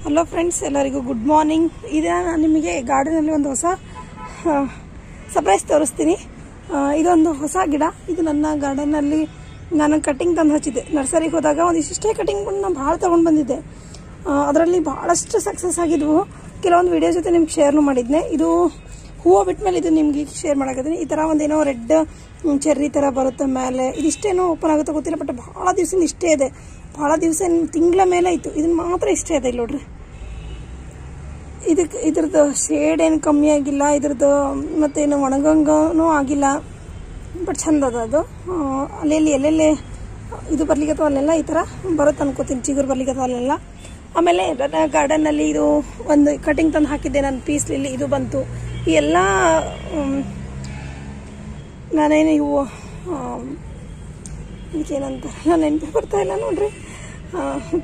Hello friends, ಎಲ್ಲರಿಗೂ good morning. ನಾನು ನಿಮಗೆ ಗಾರ್ಡನಲ್ಲಿ ಒಂದು ಹೊಸ ಸರ್ಪ್ರೈಸ್ ತೋರಿಸ್ತೀನಿ. ಇದೊಂದು ಹೊಸ ಗಿಡ. ಇದು ನನ್ನ ಗಾರ್ಡನ್ನಲ್ಲಿ ನಾನು ಕಟ್ಟಿಂಗ್ ತಂದು ಹಚ್ಚಿದ್ದೆ. ನರ್ಸರಿಗೆ ಹೋದಾಗ ಒಂದಿಷ್ಟೇ ಕಟ್ಟಿಂಗ್ಗಳನ್ನ ಭಾಳ ತೊಗೊಂಡು ಬಂದಿದ್ದೆ. ಅದರಲ್ಲಿ ಭಾಳಷ್ಟು ಸಕ್ಸಸ್ ಆಗಿದ್ವು. ಕೆಲವೊಂದು ವಿಡಿಯೋ ಜೊತೆ ನಿಮ್ಗೆ ಶೇರ್ನು ಮಾಡಿದ್ದೆ. ಇದು ಹೂವು ಬಿಟ್ಟ ಮೇಲೆ ಇದು ನಿಮ್ಗೆ ಶೇರ್ ಮಾಡಾಕತ್ತೀನಿ. ಈ ಥರ ಒಂದೇನೋ ರೆಡ್ ಚೆರ್ರಿ ಥರ ಬರುತ್ತೆ ಮೇಲೆ. ಇದಿಷ್ಟೇನೋ ಓಪನ್ ಆಗುತ್ತೆ ಗೊತ್ತಿಲ್ಲ, ಬಟ್ ಭಾಳ ದಿವಸದಿಂದ ಇಷ್ಟೇ ಇದೆ. ಭಾಳ ದಿವಸ ತಿಂಗಳ ಮೇಲೆ ಆಯಿತು. ಇದನ್ನು ಮಾತ್ರ ಇಷ್ಟೇ ಇದೆ. ಇಲ್ಲಿ ನೋಡ್ರಿ, ಇದ್ರದ್ದು ಶೇಡ್ ಏನು ಕಮ್ಮಿ ಆಗಿಲ್ಲ, ಇದ್ರದ್ದು ಮತ್ತೇನು ಒಣಗಂಗೂ ಆಗಿಲ್ಲ. ಬಟ್ ಚಂದ ಅದ ಅದು. ಅಲ್ಲಿ ಎಲ್ಲೆಲ್ಲಿ ಇದು ಬರ್ಲಿಕ್ಕತ್ತವ ಅಲ್ಲೆಲ್ಲ ಈ ಥರ ಬರುತ್ತೆ ಅನ್ಕೋತೀನಿ, ಚಿಗುರು ಬರ್ಲಿಕ್ಕತ್ತವ ಅಲ್ಲೆಲ್ಲ. ಆಮೇಲೆ ನನ್ನ ಗಾರ್ಡನ್ನಲ್ಲಿ ಇದು ಒಂದು ಕಟಿಂಗ್ ತಂದು ಹಾಕಿದ್ದೆ ನಾನು, ಪೀಸ್ ಲಿಲ್ಲಿ. ಇದು ಬಂತು. ಈ ಎಲ್ಲ ನಾನೇನು ಇವು ಇದಕ್ಕೇನಂತಾರೆ, ನಾನು ನೆನಪಿ ಬರ್ತಾ ಇಲ್ಲ ನೋಡ್ರಿ.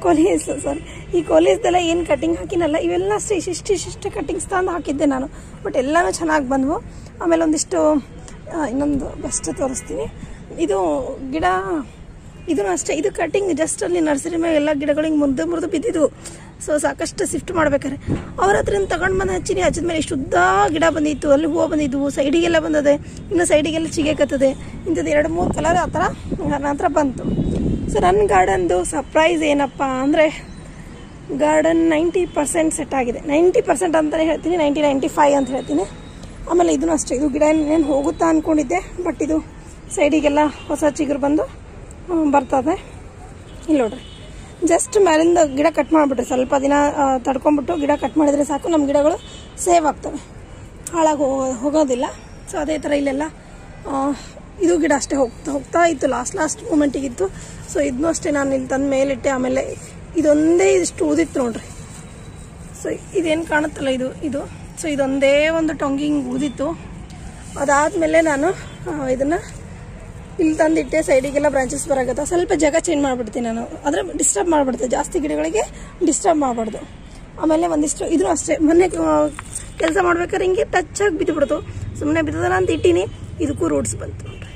ಕೊಲೀಸ್, ಸಾರಿ, ಈ ಕೊಲೀಸ್ದೆಲ್ಲ ಏನು ಕಟಿಂಗ್ ಹಾಕಿನಲ್ಲ, ಇವೆಲ್ಲ ಅಷ್ಟೇ ಇಷ್ಟಿಷ್ಟು ಕಟಿಂಗ್ಸ್ ತಂದು ಹಾಕಿದ್ದೆ ನಾನು. ಬಟ್ ಎಲ್ಲನೂ ಚೆನ್ನಾಗಿ ಬಂದವು. ಆಮೇಲೆ ಒಂದಿಷ್ಟು ಇನ್ನೊಂದು ಬೆಸ್ಟ್ ತೋರಿಸ್ತೀನಿ. ಇದು ಗಿಡ, ಇದೂ ಅಷ್ಟೇ. ಇದು ಕಟಿಂಗ್ ಜಸ್ಟ್ ಅಲ್ಲಿ ನರ್ಸರಿ ಮೇಲೆ ಎಲ್ಲ ಗಿಡಗಳಿಗೆ ಮುರಿದು ಬಿದ್ದಿದ್ದು. ಸೊ ಸಾಕಷ್ಟು ಶಿಫ್ಟ್ ಮಾಡ್ಬೇಕಾರೆ ಅವ್ರ ಹತ್ರ ತಗೊಂಡು ಬಂದು ಹಚ್ಚಿದ್ಮೇಲೆ ಇಷ್ಟು ಉದ್ದ ಗಿಡ ಬಂದಿತ್ತು. ಅಲ್ಲಿ ಹೂವು ಬಂದಿದ್ವು, ಸೈಡಿಗೆಲ್ಲ ಬಂದದೆ, ಇನ್ನು ಸೈಡಿಗೆಲ್ಲ ಚಿಗೆಕತ್ತದೆ. ಇಂಥದ್ದು 2-3 ಕಲರ್ ಆ ಥರ ನನ್ನ ಹತ್ರ ಬಂತು. ಸೊ ನನ್ನ ಗಾರ್ಡನ್ದು ಸರ್ಪ್ರೈಸ್ ಏನಪ್ಪ ಅಂದರೆ, ಗಾರ್ಡನ್ 90% ಸೆಟ್ ಆಗಿದೆ. 90% ಅಂತಲೇ ಹೇಳ್ತೀನಿ, 95 ಅಂತ ಹೇಳ್ತೀನಿ. ಆಮೇಲೆ ಇದೂ ಅಷ್ಟೇ. ಇದು ಗಿಡ ಏನು ಹೋಗುತ್ತಾ ಅಂದ್ಕೊಂಡಿದ್ದೆ, ಬಟ್ ಇದು ಸೈಡಿಗೆಲ್ಲ ಹೊಸ ಚಿಗುರು ಬಂದು ಬರ್ತದೆ. ಇಲ್ಲಿ ನೋಡ್ರಿ, ಜಸ್ಟ್ ಮೇಲಿಂದ ಗಿಡ ಕಟ್ ಮಾಡಿಬಿಟ್ರೆ, ಸ್ವಲ್ಪ ದಿನ ತಡ್ಕೊಂಡ್ಬಿಟ್ಟು ಗಿಡ ಕಟ್ ಮಾಡಿದರೆ ಸಾಕು, ನಮ್ಮ ಗಿಡಗಳು ಸೇವ್ ಆಗ್ತವೆ, ಹಾಳಾಗಿ ಹೋಗೋದಿಲ್ಲ. ಸೊ ಅದೇ ಥರ ಇಲ್ಲೆಲ್ಲ ಇದು ಗಿಡ ಅಷ್ಟೇ ಹೋಗ್ತಾ ಇತ್ತು, ಲಾಸ್ಟ್ ಮೂಮೆಂಟಿಗಿತ್ತು. ಸೊ ಇದನ್ನೂ ಅಷ್ಟೇ ನಾನು ಇಲ್ಲಿ ತಂದು ಮೇಲಿಟ್ಟೆ. ಆಮೇಲೆ ಇದೊಂದೇ ಇಷ್ಟು ಉದಿತ್ತು ನೋಡ್ರಿ. ಸೊ ಇದೇನು ಕಾಣುತ್ತಲ್ಲ, ಇದು ಸೊ ಇದೊಂದೇ ಒಂದು ಟೊಂಗಿಂಗ್ ಉದಿತ್ತು. ಅದಾದಮೇಲೆ ನಾನು ಇದನ್ನು ಇಲ್ಲಿ ತಂದಿಟ್ಟೆ. ಸೈಡಿಗೆಲ್ಲ ಬ್ರಾಂಚಸ್ ಬರಾಗತ್ತ. ಸ್ವಲ್ಪ ಜಾಗ ಚೇಂಜ್ ಮಾಡಿಬಿಡ್ತೀನಿ ನಾನು, ಆದರೆ ಡಿಸ್ಟರ್ಬ್ ಮಾಡಿಬಿಡ್ತೆ, ಜಾಸ್ತಿ ಗಿಡಗಳಿಗೆ ಡಿಸ್ಟರ್ಬ್ ಮಾಡಬಾರ್ದು. ಆಮೇಲೆ ಒಂದಿಷ್ಟು ಇದೂ ಅಷ್ಟೇ, ಮೊನ್ನೆ ಕೆಲಸ ಮಾಡ್ಬೇಕಾದ್ರೆ ಹಿಂಗೆ ಟಚ್ ಆಗಿ ಬಿದ್ದುಬಿಡ್ತು. ಸುಮ್ಮನೆ ಬಿದ್ದದಲ್ಲ ಅಂತ ಇಟ್ಟೀನಿ, ಇದಕ್ಕೂ ರೂಟ್ಸ್ ಬಂತು ನೋಡ್ರಿ.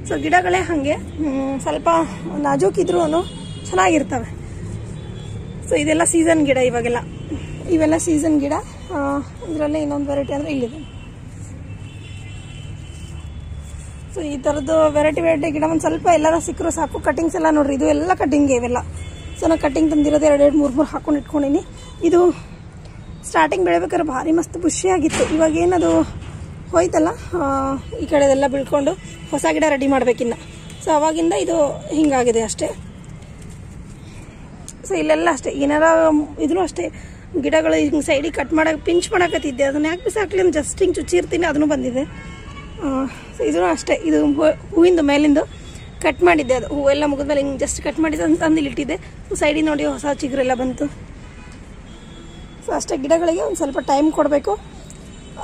ಸೊ ಗಿಡಗಳೇ ಹಾಗೆ ಸ್ವಲ್ಪ ನಾಜೂಕಿದ್ರೂ ಚೆನ್ನಾಗಿರ್ತವೆ. ಸೊ ಇದೆಲ್ಲ ಸೀಸನ್ ಗಿಡ. ಇವೆಲ್ಲ ಸೀಸನ್ ಗಿಡ. ಇದರಲ್ಲೇ ಇನ್ನೊಂದು ವೆರೈಟಿ ಅಂದರೆ ಇಲ್ಲಿದೆ. ಸೊ ಈ ಥರದ್ದು ವೆರೈಟಿ ಗಿಡ ಒಂದು ಸ್ವಲ್ಪ ಎಲ್ಲರೂ ಸಿಕ್ಕರು ಸಾಕು. ಕಟಿಂಗ್ಸ್ ಎಲ್ಲ ನೋಡ್ರಿ, ಇದು ಎಲ್ಲ ಕಟಿಂಗ್ಗೆ ಇವೆಲ್ಲ. ಸೊ ನಾನು ಕಟಿಂಗ್ ತಂದಿರೋದು 2-3 ಹಾಕೊಂಡು ಇಟ್ಕೊಂಡಿನಿ. ಇದು ಸ್ಟಾರ್ಟಿಂಗ್ ಬೆಳಿಬೇಕಾದ್ರೆ ಭಾರಿ ಮಸ್ತ್ ಖುಷಿಯಾಗಿತ್ತು. ಇವಾಗ ಏನದು ಹೋಯ್ತಲ್ಲ, ಈ ಕಡೆದೆಲ್ಲ ಬೀಳ್ಕೊಂಡು ಹೊಸ ಗಿಡ ರೆಡಿ ಮಾಡ್ಬೇಕಿನ್ನ. ಸೊ ಅವಾಗಿಂದ ಇದು ಹಿಂಗಾಗಿದೆ ಅಷ್ಟೇ. ಸೊ ಇಲ್ಲೆಲ್ಲ ಅಷ್ಟೇ, ಏನಾರ ಇದೂ ಅಷ್ಟೇ, ಗಿಡಗಳು ಹಿಂಗೆ ಸೈಡಿಗೆ ಕಟ್ ಮಾಡೋಕೆ ಪಿಂಚ್ ಮಾಡೋಕತ್ತಿದ್ದೆ. ಅದನ್ನ ಯಾಕೆ ಬಿಸಾಕ್ಲಿ ಅಂತ ಜಸ್ಟ್ ಹಿಂಗೆ ಚುಚ್ಚಿರ್ತೀನಿ, ಅದನ್ನು ಬಂದಿದೆ. ಸೊ ಇದೂ ಅಷ್ಟೇ, ಇದು ಹೂವಿಂದ ಮೇಲಿಂದ ಕಟ್ ಮಾಡಿದ್ದೆ. ಅದು ಹೂವೆಲ್ಲ ಮುಗಿದ್ಮೇಲೆ ಹಿಂಗೆ ಜಸ್ಟ್ ಕಟ್ ಮಾಡಿದ್ದು ತಂದು ಇಲ್ಲಿಟ್ಟಿದ್ದೆ. ಸೈಡಿಗೆ ನೋಡಿ ಹೊಸ ಚಿಗುರೆಲ್ಲ ಬಂತು. ಸೊ ಅಷ್ಟೇ, ಗಿಡಗಳಿಗೆ ಒಂದು ಸ್ವಲ್ಪ ಟೈಮ್ ಕೊಡಬೇಕು.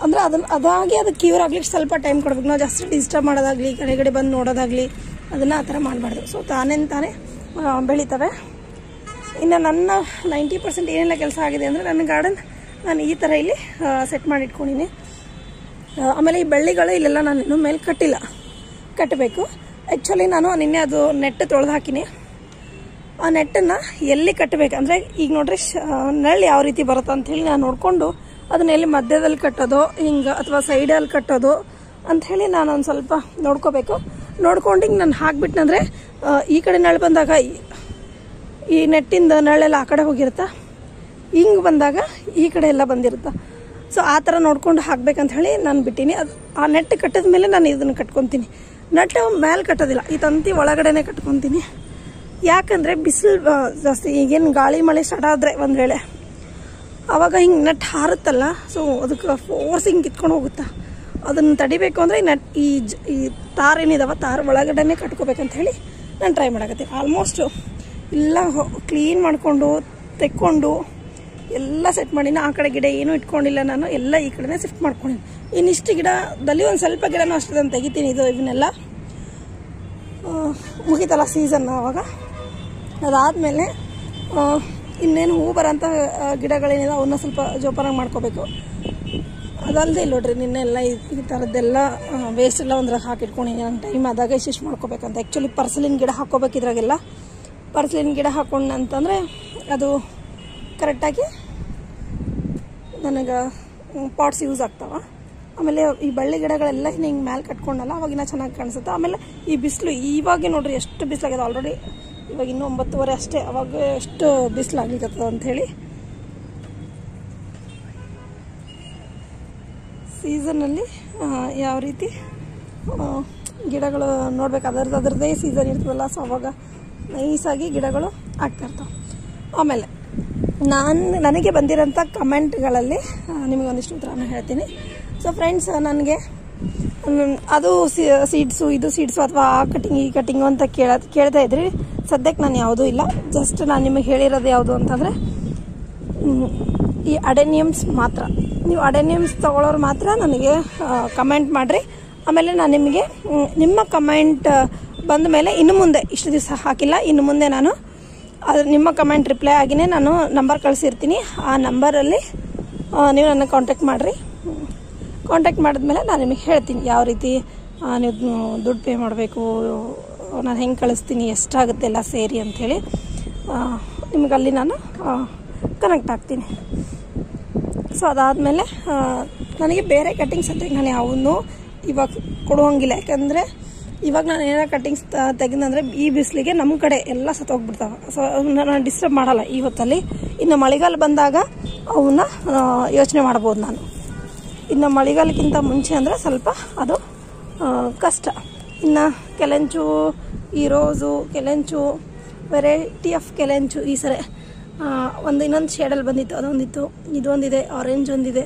ಅಂದರೆ ಅದಾಗಿ ಅದು ಕ್ಯೂರ್ ಆಗ್ಲಿಕ್ಕೆ ಸ್ವಲ್ಪ ಟೈಮ್ ಕೊಡ್ಬೇಕು. ನಾವು ಜಾಸ್ತಿ ಡಿಸ್ಟರ್ಬ್ ಮಾಡೋದಾಗಲಿ, ಕಡೆ ಬಂದು ನೋಡೋದಾಗಲಿ, ಅದನ್ನು ಆ ಥರ ಮಾಡಬಾರ್ದು. ಸೊ ತಾನೇ ಬೆಳೀತವೆ. ಇನ್ನು ನನ್ನ 90% ಏನೆಲ್ಲ ಕೆಲಸ ಆಗಿದೆ ಅಂದರೆ, ನನ್ನ ಗಾರ್ಡನ್ ನಾನು ಈ ಥರ ಇಲ್ಲಿ ಸೆಟ್ ಮಾಡಿ ಇಟ್ಕೊಂಡಿನಿ. ಆಮೇಲೆ ಈ ಬಳ್ಳಿಗಳು ಇಲ್ಲೆಲ್ಲ ನಾನು ಇನ್ನೂ ಮೇಲೆ ಕಟ್ಟಬೇಕು. ಆ್ಯಕ್ಚುಲಿ ನಾನು ನಿನ್ನೆ ಅದು ನೆಟ್ ತೊಳೆದು ಹಾಕಿನಿ. ಆ ನೆಟ್ಟನ್ನು ಎಲ್ಲಿ ಕಟ್ಟಬೇಕು ಅಂದರೆ, ಈಗ ನೋಡ್ರಿ ನೆರಳು ಯಾವ ರೀತಿ ಬರುತ್ತೆ ಅಂಥೇಳಿ ನಾನು ನೋಡಿಕೊಂಡು ಅದನ್ನ ಎಲ್ಲಿ ಮಧ್ಯದಲ್ಲಿ ಕಟ್ಟೋದು ಹಿಂಗೆ ಅಥವಾ ಸೈಡಲ್ಲಿ ಕಟ್ಟೋದು ಅಂಥೇಳಿ ನಾನು ಒಂದು ಸ್ವಲ್ಪ ನೋಡ್ಕೋಬೇಕು. ನೋಡ್ಕೊಂಡು ಹಿಂಗೆ ನಾನು ಹಾಕ್ಬಿಟ್ನಂದರೆ ಈ ಕಡೆ ನೆರಳು ಬಂದಾಗ ಈ ನೆಟ್ಟಿಂದ ನೆರಳೆಲ್ಲ ಆ ಕಡೆ ಹೋಗಿರುತ್ತಾ, ಹಿಂಗೆ ಬಂದಾಗ ಈ ಕಡೆ ಎಲ್ಲ ಬಂದಿರುತ್ತೆ. ಸೊ ಆ ಥರ ನೋಡ್ಕೊಂಡು ಹಾಕ್ಬೇಕಂತ ಹೇಳಿ ನಾನು ಬಿಟ್ಟಿನಿ. ಅದು ಆ ನೆಟ್ ಕಟ್ಟಿದ ಮೇಲೆ ನಾನು ಇದನ್ನು ಕಟ್ಕೊತೀನಿ. ನೆಟ್ಟು ಮೇಲೆ ಕಟ್ಟೋದಿಲ್ಲ, ಈ ತಂತಿ ಒಳಗಡೆನೆ ಕಟ್ಕೊತೀನಿ. ಯಾಕಂದರೆ ಬಿಸಿಲು ಜಾಸ್ತಿ, ಈಗೇನು ಗಾಳಿ ಮಳೆ ಸ್ಟಾರ್ಟ್ ಆದರೆ ಒಂದು ವೇಳೆ ಆವಾಗ ಹಿಂಗೆ ನೆಟ್ ಹಾರುತ್ತಲ್ಲ, ಸೊ ಅದಕ್ಕೆ ಫೋರ್ಸ್ ಹಿಂಗೆ ಕಿತ್ಕೊಂಡು ಹೋಗುತ್ತಾ. ಅದನ್ನು ತಡಿಬೇಕು ಅಂದರೆ ಈ ತಾರೇನಿದಾವ, ತಾರು ಒಳಗಡೆನೆ ಕಟ್ಕೋಬೇಕಂತ ಹೇಳಿ ನಾನು ಟ್ರೈ ಮಾಡಕತ್ತೀನಿ. ಆಲ್ಮೋಸ್ಟು ಎಲ್ಲ ಕ್ಲೀನ್ ಮಾಡಿಕೊಂಡು ತೆಕ್ಕೊಂಡು ಎಲ್ಲ ಸೆಟ್ ಮಾಡಿನ. ಆ ಕಡೆ ಗಿಡ ಏನೂ ಇಟ್ಕೊಂಡಿಲ್ಲ ನಾನು, ಎಲ್ಲ ಈ ಕಡೆನೇ ಶಿಫ್ಟ್ ಮಾಡ್ಕೊಂಡಿನಿ. ಇನ್ನಿಷ್ಟು ಗಿಡದಲ್ಲಿ ಒಂದು ಸ್ವಲ್ಪ ಗಿಡನೂ ಅಷ್ಟು ನಾನು ತೆಗಿತೀನಿ. ಇವನ್ನೆಲ್ಲ ಮುಗಿತಲ್ಲ ಸೀಸನ್ ಆವಾಗ. ಅದಾದಮೇಲೆ ಇನ್ನೇನು ಹೂ ಬರೋಂಥ ಗಿಡಗಳೇನಿದೆ ಅವನ್ನ ಸ್ವಲ್ಪ ಜೋಪಾನ ಮಾಡ್ಕೋಬೇಕು. ಅದಲ್ಲದೆ ಇಲ್ಲಿ ನೋಡ್ರಿ, ನಿನ್ನೆಲ್ಲ ಈ ಥರದ್ದೆಲ್ಲ ವೇಸ್ಟ್ ಎಲ್ಲ ಒಂದ್ರಾಗ ಹಾಕಿಟ್ಕೊಂಡಿನಿ. ನನ್ನ ಟೈಮ್ ಆದಾಗ ಇಷ್ಟಿಷ್ಟು ಮಾಡ್ಕೋಬೇಕಂತ. ಆ್ಯಕ್ಚುಲಿ ಪರ್ಸಲಿನ ಗಿಡ ಹಾಕ್ಕೋಬೇಕಿದ್ರಾಗೆಲ್ಲ. ಪರ್ಸಲಿನ ಗಿಡ ಹಾಕೊಂಡಂತಂದರೆ ಅದು ಕರೆಕ್ಟಾಗಿ ನನಗೆ ಪಾಟ್ಸ್ ಯೂಸ್ ಆಗ್ತಾವ. ಆಮೇಲೆ ಈ ಬಳ್ಳಿ ಗಿಡಗಳೆಲ್ಲ ಹಿಂಗೆ ಮ್ಯಾಲೆ ಕಟ್ಕೊಂಡಲ್ಲ ಅವಾಗಿನ ಚೆನ್ನಾಗಿ ಕಾಣಿಸುತ್ತೆ. ಆಮೇಲೆ ಈ ಬಿಸಿಲು ಇವಾಗೆ ನೋಡ್ರಿ ಎಷ್ಟು ಬಿಸಿಲಾಗಿದೆ. ಆಲ್ರೆಡಿ ಇವಾಗ ಇನ್ನೂ 9:30 ಅಷ್ಟೇ, ಅವಾಗ ಎಷ್ಟು ಬಿಸಿಲಾಗ್ಲಿಕ್ಕತ್ತದ ಅಂಥೇಳಿ. ಸೀಸನ್ನಲ್ಲಿ ಯಾವ ರೀತಿ ಗಿಡಗಳು ನೋಡ್ಬೇಕು, ಅದರದ್ದೇ ಸೀಸನ್ ಇರ್ತದಲ್ಲ. ಸೊ ಅವಾಗ ನೈಸಾಗಿ ಗಿಡಗಳು ಆಗ್ತಾಯಿರ್ತಾವೆ. ಆಮೇಲೆ ನನಗೆ ಬಂದಿರೋಂಥ ಕಮೆಂಟ್ಗಳಲ್ಲಿ ನಿಮಗೊಂದಿಷ್ಟು ಉತ್ತರನ ಹೇಳ್ತೀನಿ. ಸೊ ಫ್ರೆಂಡ್ಸ್, ನನಗೆ ಅದು ಸೀಡ್ಸು ಇದು ಸೀಡ್ಸು ಅಥವಾ ಆ ಕಟಿಂಗ್ ಈ ಕಟಿಂಗು ಅಂತ ಕೇಳ್ತಾ ಇದ್ರಿ. ಸದ್ಯಕ್ಕೆ ನಾನು ಯಾವುದೂ ಇಲ್ಲ. ಜಸ್ಟ್ ನಾನು ನಿಮಗೆ ಹೇಳಿರೋದು ಯಾವುದು ಅಂತಂದರೆ ಈ ಅಡೆನಿಯಮ್ಸ್ ಮಾತ್ರ. ನೀವು ಅಡೆನಿಯಮ್ಸ್ ತೊಗೊಳೋರು ಮಾತ್ರ ನನಗೆ ಕಮೆಂಟ್ ಮಾಡಿರಿ. ಆಮೇಲೆ ನಾನು ನಿಮಗೆ ನಿಮ್ಮ ಕಮೆಂಟ್ ಬಂದ ಮೇಲೆ ಇನ್ನು ಮುಂದೆ ಇಷ್ಟು ದಿವಸ ಹಾಕಿಲ್ಲ, ಇನ್ನು ಮುಂದೆ ನಾನು ನಿಮ್ಮ ಕಮೆಂಟ್ ರಿಪ್ಲೈ ಆಗಿನೇ ನಾನು ನಂಬರ್ ಕಳಿಸಿರ್ತೀನಿ. ಆ ನಂಬರಲ್ಲಿ ನೀವು ನನ್ನ ಕಾಂಟ್ಯಾಕ್ಟ್ ಮಾಡಿರಿ. ಕಾಂಟ್ಯಾಕ್ಟ್ ಮಾಡಿದ್ಮೇಲೆ ನಾನು ನಿಮಗೆ ಹೇಳ್ತೀನಿ ಯಾವ ರೀತಿ ನೀವು ದುಡ್ಡು ಪೇ ಮಾಡಬೇಕು, ನಾನು ಹೆಂಗೆ ಕಳಿಸ್ತೀನಿ, ಎಷ್ಟಾಗುತ್ತೆ ಎಲ್ಲ ಸೇರಿ ಅಂಥೇಳಿ ನಿಮಗಲ್ಲಿ ನಾನು ಕನೆಕ್ಟ್ ಆಗ್ತೀನಿ. ಸೊ ಅದಾದಮೇಲೆ ನನಗೆ ಬೇರೆ ಕಟ್ಟಿಂಗ್ಸ್ ಅಂತ ನಾನು ಯಾವನ್ನೂ ಇವಾಗ ಕೊಡುವಂಗಿಲ್ಲ. ಯಾಕಂದರೆ ಇವಾಗ ನಾನು ಏನಾರ ಕಟ್ಟಿಂಗ್ಸ್ ತೆಗೆದಂದರೆ ಈ ಬಿಸಿಲಿಗೆ ನಮ್ಮ ಕಡೆ ಎಲ್ಲ ಸತ್ತೋಗ್ಬಿಡ್ತಾವೆ. ಸೊ ನಾನು ಡಿಸ್ಟರ್ಬ್ ಮಾಡಲ್ಲ ಈ ಹೊತ್ತಲ್ಲಿ. ಇನ್ನು ಮಳೆಗಾಲ ಬಂದಾಗ ಅವನ್ನ ಯೋಚನೆ ಮಾಡ್ಬೋದು ನಾನು. ಇನ್ನು ಮಳೆಗಾಲಕ್ಕಿಂತ ಮುಂಚೆ ಅಂದರೆ ಸ್ವಲ್ಪ ಅದು ಕಷ್ಟ. ಇನ್ನು ಕೆಲೆಂಚು, ಈ ರೋಸು, ಕೆಲೆಂಚು, ವೆರೈಟಿ ಆಫ್ ಕೆಲೆಂಚು ಈ ಸರಿ ಇನ್ನೊಂದು ಶೇಡಲ್ಲಿ ಬಂದಿತ್ತು, ಅದೊಂದಿತ್ತು. ಇದೊಂದಿದೆ, ಆರೆಂಜ್ ಒಂದಿದೆ,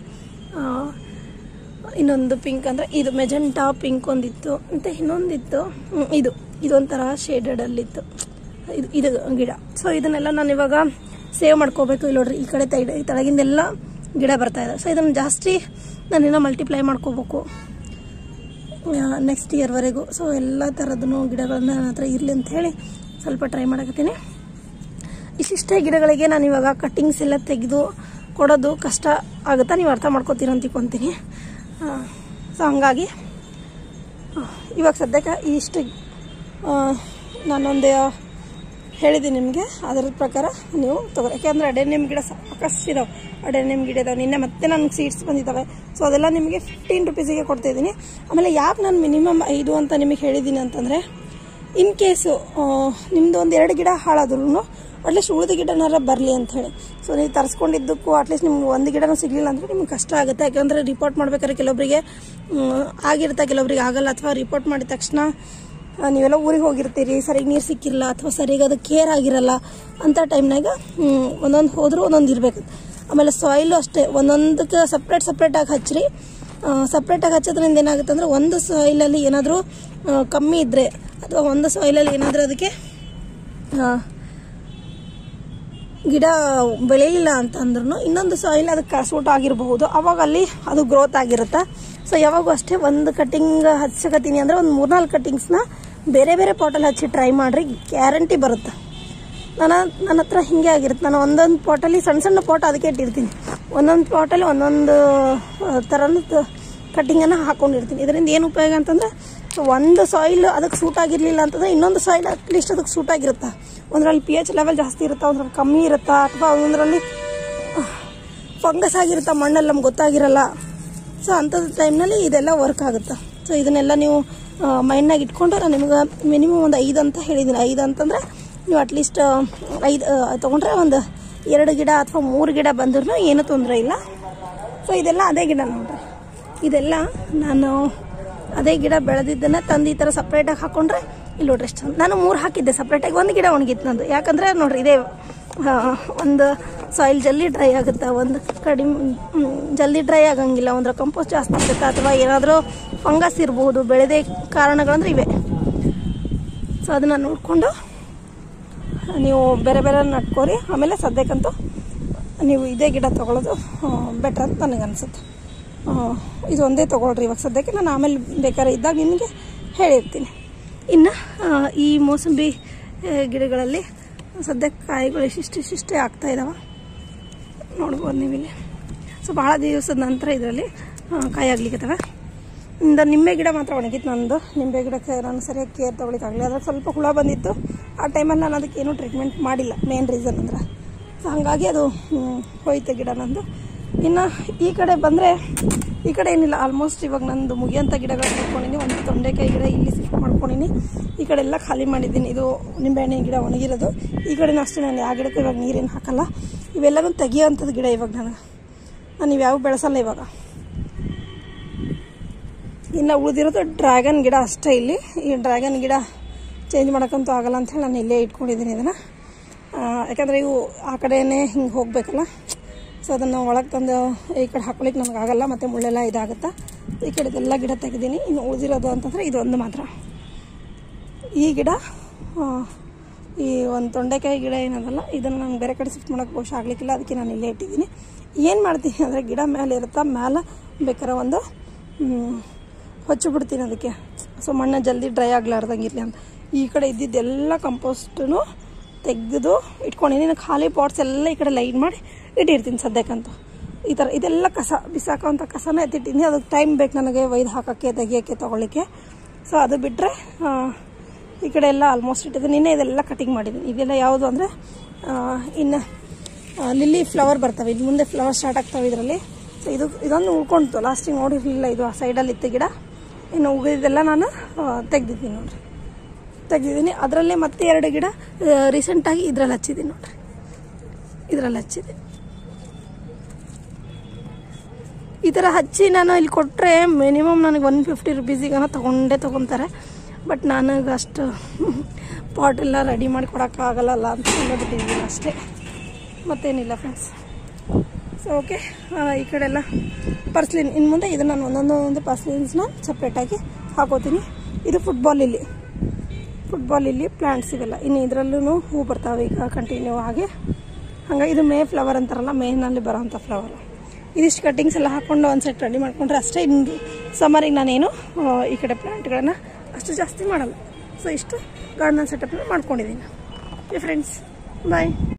ಇನ್ನೊಂದು ಪಿಂಕ್ ಅಂದರೆ ಇದು ಮೆಜೆಂಟಾ ಪಿಂಕ್ ಒಂದಿತ್ತು, ಮತ್ತು ಇನ್ನೊಂದಿತ್ತು ಇದೊಂಥರ ಶೇಡೆಡಲ್ಲಿತ್ತು ಇದು ಗಿಡ. ಸೊ ಇದನ್ನೆಲ್ಲ ನಾನು ಇವಾಗ ಸೇವ್ ಮಾಡ್ಕೋಬೇಕು. ಇಲ್ಲಿ ನೋಡ್ರಿ, ಈ ಕಡೆ ತಳಗಿಂದೆಲ್ಲ ಗಿಡ ಬರ್ತಾಯಿದೆ. ಸೊ ಇದನ್ನು ಜಾಸ್ತಿ ನಾನಿನ್ನೂ ಮಲ್ಟಿಪ್ಲೈ ಮಾಡ್ಕೋಬೇಕು ನೆಕ್ಸ್ಟ್ ಇಯರ್ವರೆಗೂ. ಸೊ ಎಲ್ಲ ಥರದ್ದು ಗಿಡಗಳನ್ನ ನನ್ನ ಹತ್ರ ಇರಲಿ ಅಂತ ಹೇಳಿ ಸ್ವಲ್ಪ ಟ್ರೈ ಮಾಡಕತ್ತೀನಿ. ಇಷ್ಟಿಷ್ಟೇ ಗಿಡಗಳಿಗೆ ನಾನು ಇವಾಗ ಕಟ್ಟಿಂಗ್ಸ್ ಎಲ್ಲ ತೆಗೆದು ಕೊಡೋದು ಕಷ್ಟ ಆಗುತ್ತಾ, ನೀವು ಅರ್ಥ ಮಾಡ್ಕೋತೀರ ಅಂತ ತಿಳ್ಕೊತೀನಿ. ಸೊ ಹಂಗಾಗಿ ಇವಾಗ ಸದ್ಯಕ್ಕೆ ಇಷ್ಟು ನಾನೊಂದು ಹೇಳಿದ್ದೀನಿ ನಿಮಗೆ. ಅದರ ಪ್ರಕಾರ ನೀವು ತಗೋರಿ. ಯಾಕೆಂದರೆ ಅಡೆನಿಯಮ್ ಗಿಡ ಸಾಕಷ್ಟು ಇದಾವೆ, ಅಡೆನಿಯಮ್ ಗಿಡ ಇದಾವೆ. ನಿನ್ನೆ ಮತ್ತೆ ನನಗೆ ಸೀಡ್ಸ್ ಬಂದಿದ್ದಾವೆ. ಸೊ ಅದೆಲ್ಲ ನಿಮಗೆ 15 ರೂಪೀಸಿಗೆ ಕೊಡ್ತಾಯಿದ್ದೀನಿ. ಆಮೇಲೆ ಯಾಕೆ ನಾನು ಮಿನಿಮಮ್ 5 ಅಂತ ನಿಮಗೆ ಹೇಳಿದ್ದೀನಿ ಅಂತಂದರೆ, ಇನ್ ಕೇಸು ನಿಮ್ಮದು ಒಂದು 2 ಗಿಡ ಹಾಳಾದ್ರೂ ಅಟ್ಲೀಸ್ಟ್ ಉಳಿದ ಗಿಡನಾರ ಬರಲಿ ಅಂಥೇಳಿ. ಸೊ ನೀವು ತರಿಸ್ಕೊಂಡಿದ್ದಕ್ಕೂ ಅಟ್ಲೀಸ್ಟ್ ನಿಮ್ಗೆ ಒಂದು ಗಿಡನೂ ಸಿಗಲಿಲ್ಲ ಅಂದರೆ ನಿಮ್ಗೆ ಕಷ್ಟ ಆಗುತ್ತೆ. ಯಾಕಂದರೆ ರಿಪೋರ್ಟ್ ಮಾಡ್ಬೇಕಾದ್ರೆ ಕೆಲವೊಬ್ಬರಿಗೆ ಆಗಿರುತ್ತೆ, ಕೆಲವೊಬ್ರಿಗೆ ಆಗಲ್ಲ. ಅಥವಾ ರಿಪೋರ್ಟ್ ಮಾಡಿದ ತಕ್ಷಣ ನೀವೆಲ್ಲ ಊರಿಗೆ ಹೋಗಿರ್ತೀರಿ, ಸರಿಗೆ ನೀರು ಸಿಕ್ಕಿರಲ್ಲ ಅಥವಾ ಸರಿಗೆ ಅದು ಕೇರ್ ಆಗಿರಲ್ಲ. ಅಂಥ ಟೈಮ್ನಾಗ ಒಂದೊಂದು ಹೋದರೂ ಒಂದೊಂದು ಇರಬೇಕು. ಆಮೇಲೆ ಸಾಯಿಲು ಅಷ್ಟೇ, ಒಂದೊಂದಕ್ಕೆ ಸಪ್ರೇಟಾಗಿ ಹಚ್ಚಿರಿ. ಸಪ್ರೇಟಾಗಿ ಹಚ್ಚೋದ್ರಿಂದ ಏನಾಗುತ್ತೆ ಅಂದರೆ, ಒಂದು ಸಾಯಿಲಲ್ಲಿ ಏನಾದರೂ ಕಮ್ಮಿ ಇದ್ದರೆ ಅಥವಾ ಒಂದು ಸಾಯಿಲಲ್ಲಿ ಏನಾದರೂ ಅದಕ್ಕೆ ಗಿಡ ಬೆಳೆಯಿಲ್ಲ ಅಂತಂದ್ರೂ ಇನ್ನೊಂದು ಸಾಯಿಲ್ ಅದಕ್ಕೆ ಸೂಟ್ ಆಗಿರಬಹುದು. ಅವಾಗ ಅಲ್ಲಿ ಅದು ಗ್ರೋತ್ ಆಗಿರುತ್ತೆ. ಸೊ ಯಾವಾಗೂ ಅಷ್ಟೇ ಒಂದು ಕಟ್ಟಿಂಗ್ ಹಚ್ಚಕತ್ತೀನಿ ಅಂದರೆ ಒಂದು 3-4 ಕಟ್ಟಿಂಗ್ಸ್ನ ಬೇರೆ ಬೇರೆ ಪಾಟಲ್ಲಿ ಹಚ್ಚಿ ಟ್ರೈ ಮಾಡಿರಿ, ಗ್ಯಾರಂಟಿ ಬರುತ್ತೆ. ನನ್ನ ಹತ್ರ ಹಿಂಗೆ ಆಗಿರುತ್ತೆ. ನಾನು ಒಂದೊಂದು ಪಾಟಲ್ಲಿ ಸಣ್ಣ ಪಾಟ್ ಅದಕ್ಕೆ ಇಟ್ಟಿರ್ತೀನಿ. ಒಂದೊಂದು ಪಾಟಲ್ಲಿ ಒಂದೊಂದು ಥರದ ಕಟ್ಟಿಂಗನ್ನು ಹಾಕ್ಕೊಂಡಿರ್ತೀನಿ. ಇದರಿಂದ ಏನು ಉಪಯೋಗ ಅಂತಂದರೆ, ಒಂದು ಸಾಯಿಲ್ ಅದಕ್ಕೆ ಸೂಟ್ ಆಗಿರಲಿಲ್ಲ ಅಂತಂದರೆ ಇನ್ನೊಂದು ಸಾಯಿಲ್ ಅಟ್ಲೀಸ್ಟ್ ಅದಕ್ಕೆ ಸೂಟ್ ಆಗಿರುತ್ತೆ. ಒಂದರಲ್ಲಿ pH ಲೆವೆಲ್ ಜಾಸ್ತಿ ಇರುತ್ತಾ, ಒಂದ್ರಲ್ಲಿ ಕಮ್ಮಿ ಇರುತ್ತಾ, ಅಥವಾ ಒಂದರಲ್ಲಿ ಫಂಗಸ್ ಆಗಿರುತ್ತಾ ಮಣ್ಣಲ್ಲಿ ನಮ್ಗೆ ಗೊತ್ತಾಗಿರಲ್ಲ. ಸೊ ಅಂಥದ್ದು ಟೈಮ್ನಲ್ಲಿ ಇದೆಲ್ಲ ವರ್ಕ್ ಆಗುತ್ತೆ. ಸೊ ಇದನ್ನೆಲ್ಲ ನೀವು ಮೈಂಡ್ನಾಗ ಇಟ್ಕೊಂಡು ನಾನು ನಿಮ್ಗೆ ಮಿನಿಮಮ್ ಒಂದು 5 ಅಂತ ಹೇಳಿದ್ದೀನಿ. 5 ಅಂತಂದರೆ ನೀವು ಅಟ್ಲೀಸ್ಟ್ 5 ತೊಗೊಂಡ್ರೆ ಒಂದು 2 ಗಿಡ ಅಥವಾ 3 ಗಿಡ ಬಂದ್ರೂ ಏನೂ ತೊಂದರೆ ಇಲ್ಲ. ಸೊ ಇದೆಲ್ಲ ಅದೇ ಗಿಡ ನೋಡ್ರಿ, ಇದೆಲ್ಲ ನಾನು ಅದೇ ಗಿಡ ಬೆಳೆದಿದ್ದನ್ನು ತಂದು ಈ ಥರ ಸಪ್ರೇಟಾಗಿ ಹಾಕ್ಕೊಂಡ್ರೆ ಇಲ್ಲಿ ನೋಡ್ರಿ ಎಷ್ಟು ನಾನು 3 ಹಾಕಿದ್ದೆ ಸಪ್ರೇಟಾಗಿ. ಒಂದು ಗಿಡ ಒಣಗಿತ್ತು ನಂದು. ಯಾಕಂದರೆ ನೋಡ್ರಿ ಇದೇ ಒಂದು ಸಾಯಿಲ್ ಜಲ್ದಿ ಡ್ರೈ ಆಗುತ್ತೆ, ಒಂದು ಕಡಿಮೆ ಜಲ್ದಿ ಡ್ರೈ ಆಗಂಗಿಲ್ಲ, ಒಂದರ ಕಂಪೋಸ್ಟ್ ಜಾಸ್ತಿ ಇರುತ್ತೆ, ಅಥವಾ ಏನಾದರೂ ಫಂಗಸ್ ಇರ್ಬೋದು. ಬೆಳೆದೇ ಕಾರಣಗಳಂದ್ರೆ ಇವೆ. ಸೊ ಅದನ್ನು ನೋಡಿಕೊಂಡು ನೀವು ಬೇರೆ ಬೇರೆ ನಟ್ಕೋರಿ. ಆಮೇಲೆ ಸದ್ಯಕ್ಕಂತೂ ನೀವು ಇದೇ ಗಿಡ ತೊಗೊಳ್ಳೋದು ಬೆಟ್ರ್ ಅಂತ ನನಗನ್ಸುತ್ತೆ. ಇದು ಒಂದೇ ತೊಗೊಳ್ರಿ ಇವಾಗ ಸದ್ಯಕ್ಕೆ. ನಾನು ಆಮೇಲೆ ಬೇಕಾದ್ರೆ ಇದ್ದಾಗ ನಿಮಗೆ ಹೇಳಿರ್ತೀನಿ. ಇನ್ನು ಈ ಮೋಸಂಬಿ ಗಿಡಗಳಲ್ಲಿ ಸದ್ಯಕ್ಕೆ ಕಾಯಿಗಳು ಇಷ್ಟಿಷ್ಟೇ ಆಗ್ತಾಯಿದ್ದಾವೆ, ನೋಡ್ಬೋದು ನೀವಿಲ್ಲಿ. ಸೊ ಭಾಳ ದಿವಸದ ನಂತರ ಇದರಲ್ಲಿ ಕಾಯಿ ಆಗ್ಲಿಕ್ಕತ್ತವೆ. ನಿಂಬೆ ಗಿಡ ಮಾತ್ರ ಒಣಗಿತ್ತು ನಂದು. ನಿಂಬೆ ಗಿಡಕ್ಕೆ ನಾನು ಸರಿಯಾಗಿ ಕೇರ್ ತೊಗೊಳಿಕ್ಕಾಗಲಿ. ಅದ್ರಾಗ ಸ್ವಲ್ಪ ಹುಳ ಬಂದಿತ್ತು. ಆ ಟೈಮಲ್ಲಿ ನಾನು ಅದಕ್ಕೆ ಏನೂ ಟ್ರೀಟ್ಮೆಂಟ್ ಮಾಡಿಲ್ಲ. ಮೇನ್ ರೀಸನ್ ಅಂದ್ರೆ ಸೊ ಹಾಗಾಗಿ ಅದು ಹೋಯ್ತು ಗಿಡ ನಂದು. ಇನ್ನು ಈ ಕಡೆ ಬಂದರೆ ಈ ಕಡೆ ಏನಿಲ್ಲ, ಆಲ್ಮೋಸ್ಟ್ ಇವಾಗ ನಂದು ಮುಗಿಯೋಂಥ ಗಿಡಗಳನ್ನ ಇಟ್ಕೊಂಡಿನಿ. ಒಂದು ತೊಂಡೆಕಾಯಿ ಗಿಡ ಇಲ್ಲಿ ಶಿಫ್ಟ್ ಮಾಡ್ಕೊಂಡಿನಿ. ಈ ಕಡೆ ಎಲ್ಲ ಖಾಲಿ ಮಾಡಿದ್ದೀನಿ. ಇದು ನಿಂಬೆಹಣ್ಣಿನ ಗಿಡ ಒಣಗಿರೋದು. ಈ ಕಡೆನೂ ಅಷ್ಟೇ, ನಾನು ಯಾವ ಗಿಡಕ್ಕೂ ಇವಾಗ ನೀರೇನು ಹಾಕಲ್ಲ. ಇವೆಲ್ಲನೂ ತೆಗಿಯೋವಂಥದ್ದು ಗಿಡ ಇವಾಗ ನಾನು ಇವ್ಯಾವ ಬೆಳೆಸಲ್ಲ ಇವಾಗ. ಇನ್ನು ಉಳಿದಿರೋದು ಡ್ರ್ಯಾಗನ್ ಗಿಡ ಅಷ್ಟೇ ಇಲ್ಲಿ. ಈ ಡ್ರ್ಯಾಗನ್ ಗಿಡ ಚೇಂಜ್ ಮಾಡೋಕ್ಕಂತೂ ಆಗಲ್ಲ ಅಂಥೇಳಿ ನಾನು ಇಲ್ಲೇ ಇಟ್ಕೊಂಡಿದ್ದೀನಿ ಇದನ್ನು. ಯಾಕಂದರೆ ಇವು ಆ ಕಡೆಯೇ ಹಿಂಗೆ ಹೋಗಬೇಕಲ್ಲ, ಸೊ ಅದನ್ನು ಒಳಗೆ ತಂದು ಈ ಕಡೆ ಹಾಕ್ಲಿಕ್ಕೆ ನನಗಾಗಲ್ಲ, ಮತ್ತು ಮುಳ್ಳೆಲ್ಲ ಇದಾಗುತ್ತೆ. ಈ ಕಡೆದೆಲ್ಲ ಗಿಡ ತೆಗೆದೀನಿ. ಇನ್ನು ಉಳಿದಿರೋದು ಅಂತಂದರೆ ಇದೊಂದು ಮಾತ್ರ. ಈ ಗಿಡ, ಈ ಒಂದು ತೊಂಡೆಕಾಯಿ ಗಿಡ ಏನದಲ್ಲ, ಇದನ್ನು ನಾನು ಬೇರೆ ಕಡೆ ಶಿಫ್ಟ್ ಮಾಡೋಕ್ಕೆ ಬಹುಶಃ ಆಗಲಿಕ್ಕಿಲ್ಲ, ಅದಕ್ಕೆ ನಾನು ಇಲ್ಲೇ ಇಟ್ಟಿದ್ದೀನಿ. ಏನು ಮಾಡ್ತೀನಿ ಅಂದರೆ ಗಿಡ ಮೇಲೆ ಇರುತ್ತಾ, ಮೇಲೆ ಬೇಕಾದ್ರೆ ಒಂದು ಹೊಚ್ಚು ಬಿಡ್ತೀನಿ ಅದಕ್ಕೆ, ಸೊ ಮಣ್ಣು ಜಲ್ದಿ ಡ್ರೈ ಆಗಲಾರ್ದಂಗೆ ಇರಲಿ ಅಂತ. ಈ ಕಡೆ ಇದ್ದಿದ್ದೆಲ್ಲ ಕಂಪೋಸ್ಟನ್ನು ತೆಗೆದು ಇಟ್ಕೊಂಡಿನಿ. ನಾನು ಖಾಲಿ ಪಾಟ್ಸ್ ಎಲ್ಲ ಈ ಕಡೆ ಲೈನ್ ಮಾಡಿ ಇಟ್ಟಿರ್ತೀನಿ ಸದ್ಯಕ್ಕಂತೂ. ಈ ಥರ ಇದೆಲ್ಲ ಕಸ ಬಿಸಾಕೋಂಥ ಕಸನ ಎತ್ತಿಟ್ಟಿದ್ದೀನಿ. ಅದಕ್ಕೆ ಟೈಮ್ ಬೇಕು ನನಗೆ ಒಯ್ದು ಹಾಕೋಕ್ಕೆ, ತೆಗಿಯೋಕ್ಕೆ, ತೊಗೊಳ್ಳಿಕ್ಕೆ. ಸೊ ಅದು ಬಿಟ್ಟರೆ ಈ ಕಡೆ ಎಲ್ಲ ಆಲ್ಮೋಸ್ಟ್ ಇಟ್ಟಿದ್ದೀನಿ. ನಿನ್ನೆ ಇದೆಲ್ಲ ಕಟಿಂಗ್ ಮಾಡಿದ್ದೀನಿ. ಇದೆಲ್ಲ ಯಾವುದು ಅಂದರೆ ಇನ್ನು ಲಿಲ್ಲಿ ಫ್ಲವರ್ ಬರ್ತವೆ, ಇದು ಮುಂದೆ ಫ್ಲವರ್ ಸ್ಟಾರ್ಟ್ ಆಗ್ತವೆ ಇದರಲ್ಲಿ. ಸೊ ಇದೊಂದು ಉಳ್ಕೊಳ್ತು, ಲಾಸ್ಟಿಗೆ ನೋಡಿರಲಿಲ್ಲ. ಇದು ಆ ಸೈಡಲ್ಲಿ ಇತ್ತು ಗಿಡ. ಇನ್ನು ಉಗಿದೆಲ್ಲ ನಾನು ತೆಗ್ದಿದ್ದೀನಿ ನೋಡಿರಿ, ತೆಗ್ದಿದ್ದೀನಿ. ಅದರಲ್ಲೇ ಮತ್ತೆ 2 ಗಿಡ ರೀಸೆಂಟಾಗಿ ಇದ್ರಲ್ಲಿ ಹಚ್ಚಿದ್ದೀನಿ ನೋಡಿರಿ, ಇದರಲ್ಲಿ ಹಚ್ಚಿದೆ. ಈ ಥರ ಹಚ್ಚಿ ನಾನು ಇಲ್ಲಿ ಕೊಟ್ಟರೆ ಮಿನಿಮಮ್ ನನಗೆ 150 ರುಪೀಸಿಗನ ತೊಗೊತಾರೆ. ಬಟ್ ನನಗೆ ಅಷ್ಟು ಪಾಟೆಲ್ಲ ರೆಡಿ ಮಾಡಿ ಕೊಡೋಕ್ಕಾಗಲ್ಲ ಅಂತ ಬಿಟ್ಟಿದ್ದೀನಿ ಅಷ್ಟೇ, ಮತ್ತೇನಿಲ್ಲ ಫ್ರೆಂಡ್ಸ್. ಸೊ ಓಕೆ, ಈ ಕಡೆ ಎಲ್ಲ ಪರ್ಸ್ಲಿನ್. ಇನ್ನು ಮುಂದೆ ಇದನ್ನು ನಾನು ಒಂದೊಂದು ಪರ್ಸ್ಲಿನ್ಸ್ನ ಸಪ್ರೇಟಾಗಿ ಹಾಕೋತೀನಿ. ಇದು ಫುಟ್ಬಾಲ್ ಇಲ್ಲಿ ಪ್ಲ್ಯಾಂಟ್ಸ್ ಇವೆಲ್ಲ. ಇನ್ನು ಇದರಲ್ಲೂ ಹೂ ಬರ್ತಾವೆ ಈಗ ಕಂಟಿನ್ಯೂ ಆಗಿ. ಹಾಗಾಗಿ ಇದು ಮೇ ಫ್ಲವರ್ ಅಂತಾರಲ್ಲ, ಮೇನಲ್ಲಿ ಬರೋವಂಥ ಫ್ಲವರು. ಇದಿಷ್ಟು ಕಟ್ಟಿಂಗ್ಸ್ ಎಲ್ಲ ಹಾಕ್ಕೊಂಡು ಒಂದು ಸೆಟ್ ರೆಡಿ ಮಾಡ್ಕೊಂಡ್ರೆ ಅಷ್ಟೇ. ಇನ್ನು ಸಮ್ಮರಿಗೆ ನಾನೇನು ಈ ಕಡೆ ಪ್ಲ್ಯಾಂಟ್ಗಳನ್ನು ಅಷ್ಟು ಜಾಸ್ತಿ ಮಾಡಲ್ಲ. ಸೊ ಇಷ್ಟು ಗಾರ್ಡನ್ ಸೆಟಪ್ನ ಮಾಡ್ಕೊಂಡಿದ್ದೀನಿ. ಓಕೆ ಫ್ರೆಂಡ್ಸ್, ಬಾಯ್.